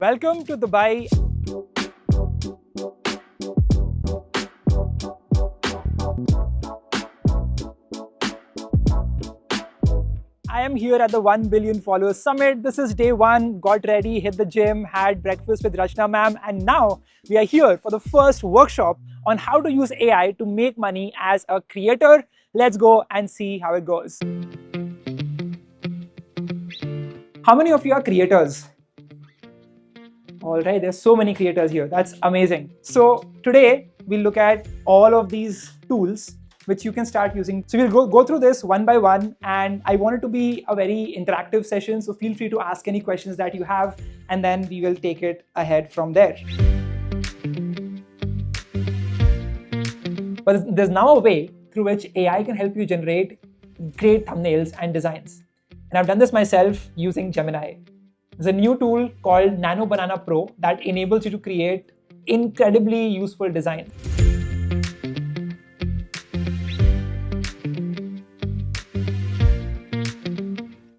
Welcome to Dubai. I am here at the 1 billion followers summit. This is day one. Got ready, hit the gym, had breakfast with Rachna ma'am, and now we are here for the first workshop on how to use AI to make money as a creator. Let's go and see how it goes. How many of you are creators? All right, there's so many creators here. That's amazing. So today we'll look at all of these tools which you can start using. So we'll go through this one by one, and I want it to be a very interactive session. So feel free to ask any questions that you have, and then we will take it ahead from there. But there's now a way through which AI can help you generate great thumbnails and designs. And I've done this myself using Gemini. There's a new tool called Nano Banana Pro that enables you to create incredibly useful design.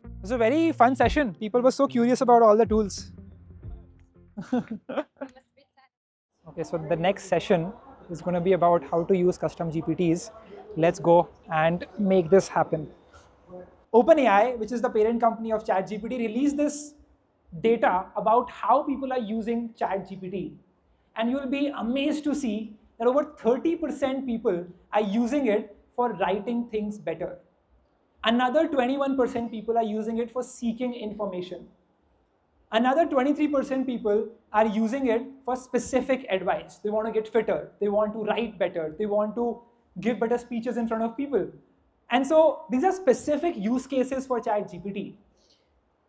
It was a very fun session. People were so curious about all the tools. Okay, so the next session is going to be about how to use custom GPTs. Let's go and make this happen. OpenAI, which is the parent company of ChatGPT, released this data about how people are using ChatGPT. And you'll be amazed to see that over 30% people are using it for writing things better. Another 21% people are using it for seeking information. Another 23% people are using it for specific advice. They want to get fitter, they want to write better, they want to give better speeches in front of people. And so these are specific use cases for ChatGPT.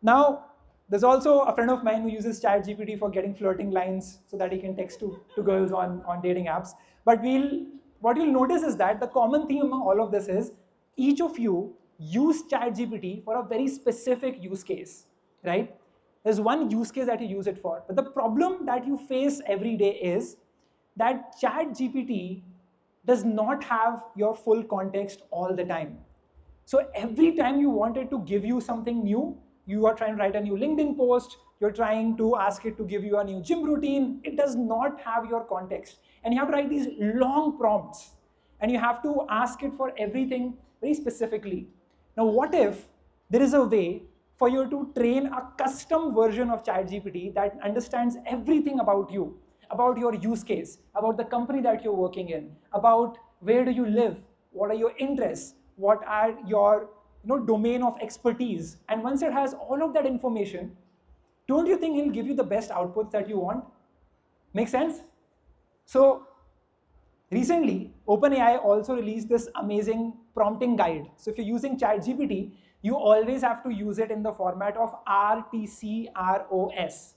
Now, there's also a friend of mine who uses ChatGPT for getting flirting lines so that he can text to girls on dating apps. But what you'll notice is that the common theme among all of this is each of you use ChatGPT for a very specific use case, right? There's one use case that you use it for. But the problem that you face every day is that ChatGPT does not have your full context all the time. So every time you want it to give you something new, you are trying to write a new LinkedIn post, you're trying to ask it to give you a new gym routine, it does not have your context. And you have to write these long prompts, and you have to ask it for everything very specifically. Now, what if there is a way for you to train a custom version of ChatGPT that understands everything about you, about your use case, about the company that you're working in, about where do you live, what are your interests, what are your domain of expertise. And once it has all of that information, don't you think it'll give you the best outputs that you want? Make sense? So recently, OpenAI also released this amazing prompting guide. So if you're using ChatGPT, you always have to use it in the format of RTCROS. So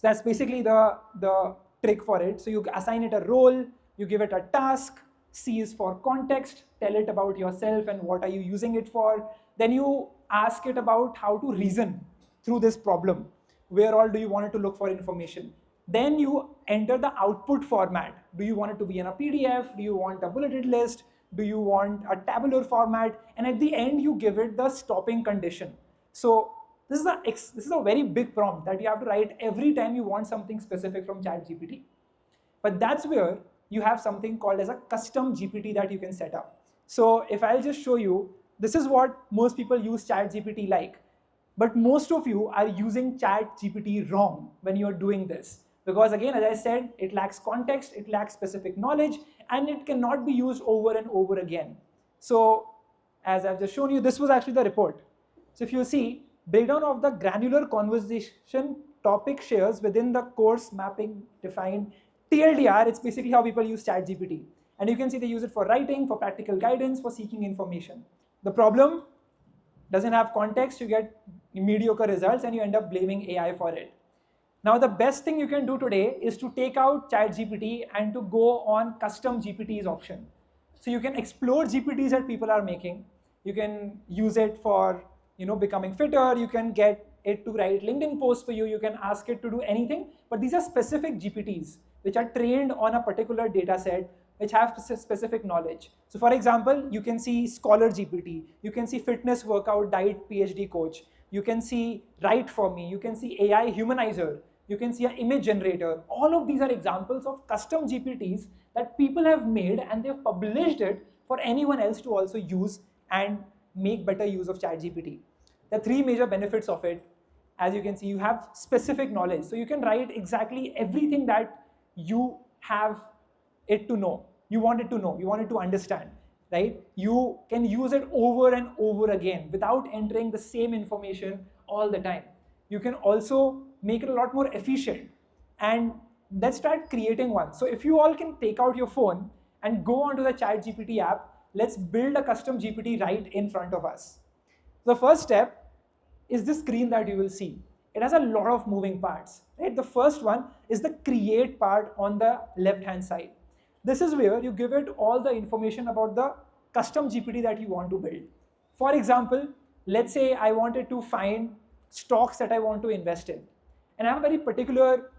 that's basically the trick for it. So you assign it a role, you give it a task, C is for context, tell it about yourself and what are you using it for. Then you ask it about how to reason through this problem. Where all do you want it to look for information? Then you enter the output format. Do you want it to be in a PDF? Do you want a bulleted list? Do you want a tabular format? And at the end, you give it the stopping condition. So this is a very big prompt that you have to write every time you want something specific from ChatGPT. But that's where you have something called as a custom GPT that you can set up. So if I'll just show you, this is what most people use ChatGPT like. But most of you are using ChatGPT wrong when you're doing this. Because again, as I said, it lacks context, it lacks specific knowledge, and it cannot be used over and over again. So as I've just shown you, this was actually the report. So if you see, breakdown of the granular conversation topic shares within the course mapping defined TLDR, it's basically how people use ChatGPT. And you can see they use it for writing, for practical guidance, for seeking information. The problem doesn't have context, you get mediocre results and you end up blaming AI for it. Now, the best thing you can do today is to take out ChatGPT and to go on custom GPTs option. So you can explore GPTs that people are making. You can use it for becoming fitter. You can get it to write LinkedIn posts for you. You can ask it to do anything. But these are specific GPTs which are trained on a particular data set which have specific knowledge. So for example, you can see Scholar GPT, you can see Fitness Workout Diet PhD Coach, you can see Write For Me, you can see AI Humanizer. You can see an image generator. All of these are examples of custom GPTs that people have made and they've published it for anyone else to also use and make better use of ChatGPT. The three major benefits of it, as you can see, you have specific knowledge. So you can write exactly everything that you have it to know. You want it to know, you want it to understand, right? You can use it over and over again without entering the same information all the time. You can also make it a lot more efficient. And let's start creating one. So if you all can take out your phone and go onto the ChatGPT app, let's build a custom GPT right in front of us. The first step is the screen that you will see. It has a lot of moving parts, right? The first one is the create part on the left-hand side. This is where you give it all the information about the custom GPT that you want to build. For example, let's say I wanted to find stocks that I want to invest in. And I have a very particular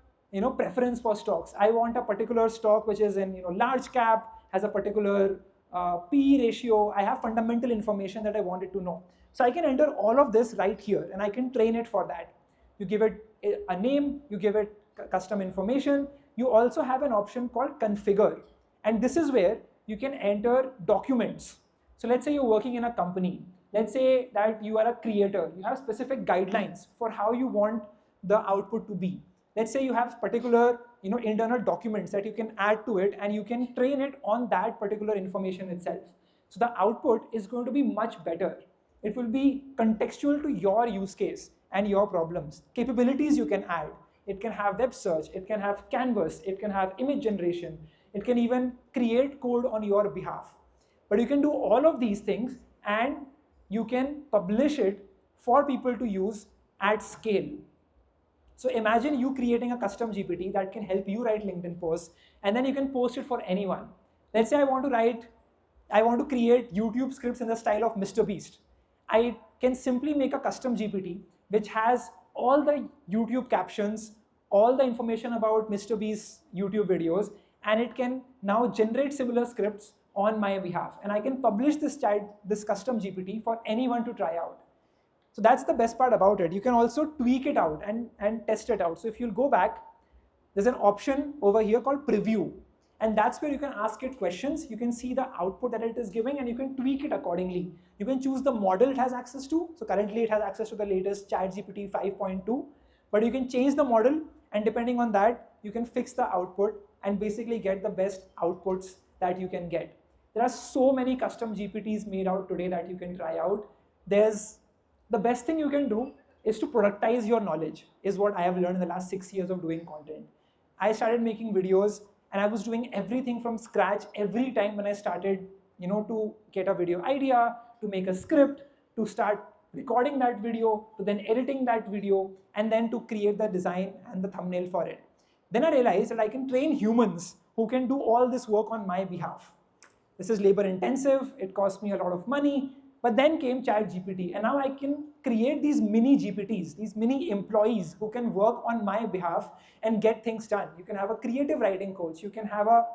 preference for stocks. I want a particular stock which is in large cap, has a particular PE ratio. I have fundamental information that I wanted to know. So I can enter all of this right here and I can train it for that. You give it a name, you give it custom information. You also have an option called configure. And this is where you can enter documents. So let's say you're working in a company. Let's say that you are a creator. You have specific guidelines for how you want the output to be. Let's say you have particular internal documents that you can add to it and you can train it on that particular information itself. So the output is going to be much better. It will be contextual to your use case and your problems. Capabilities you can add. It can have web search, it can have canvas, it can have image generation, it can even create code on your behalf. But you can do all of these things and you can publish it for people to use at scale. So imagine you creating a custom GPT that can help you write LinkedIn posts and then you can post it for anyone. Let's say I want to create YouTube scripts in the style of Mr. Beast. I can simply make a custom GPT which has all the YouTube captions, all the information about Mr. Beast's YouTube videos, and it can now generate similar scripts on my behalf. And I can publish this custom GPT for anyone to try out. So that's the best part about it. You can also tweak it out and test it out. So if you'll go back, there's an option over here called preview. And that's where you can ask it questions. You can see the output that it is giving and you can tweak it accordingly. You can choose the model it has access to. So currently it has access to the latest ChatGPT 5.2, but you can change the model and depending on that, you can fix the output and basically get the best outputs that you can get. There are so many custom GPTs made out today that you can try out. The best thing you can do is to productize your knowledge, is what I have learned in the last 6 years of doing content. I started making videos and I was doing everything from scratch every time when I started, to get a video idea, to make a script, to start recording that video, to then editing that video, and then to create the design and the thumbnail for it. Then I realized that I can train humans who can do all this work on my behalf. This is labor intensive, it cost me a lot of money, but then came ChatGPT and now I can create these mini GPTs, these mini employees who can work on my behalf and get things done. You can have a creative writing coach, you can have a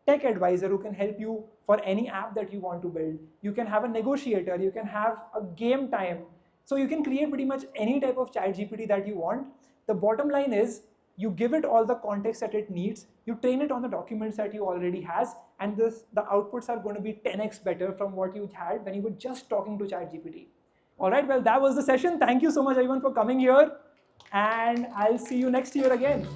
tech advisor who can help you for any app that you want to build. You can have a negotiator, you can have a game time. So you can create pretty much any type of ChatGPT that you want. The bottom line is you give it all the context that it needs, you train it on the documents that you already has, and the outputs are going to be 10x better from what you had when you were just talking to ChatGPT. All right, well, that was the session. Thank you so much everyone for coming here, and I'll see you next year again.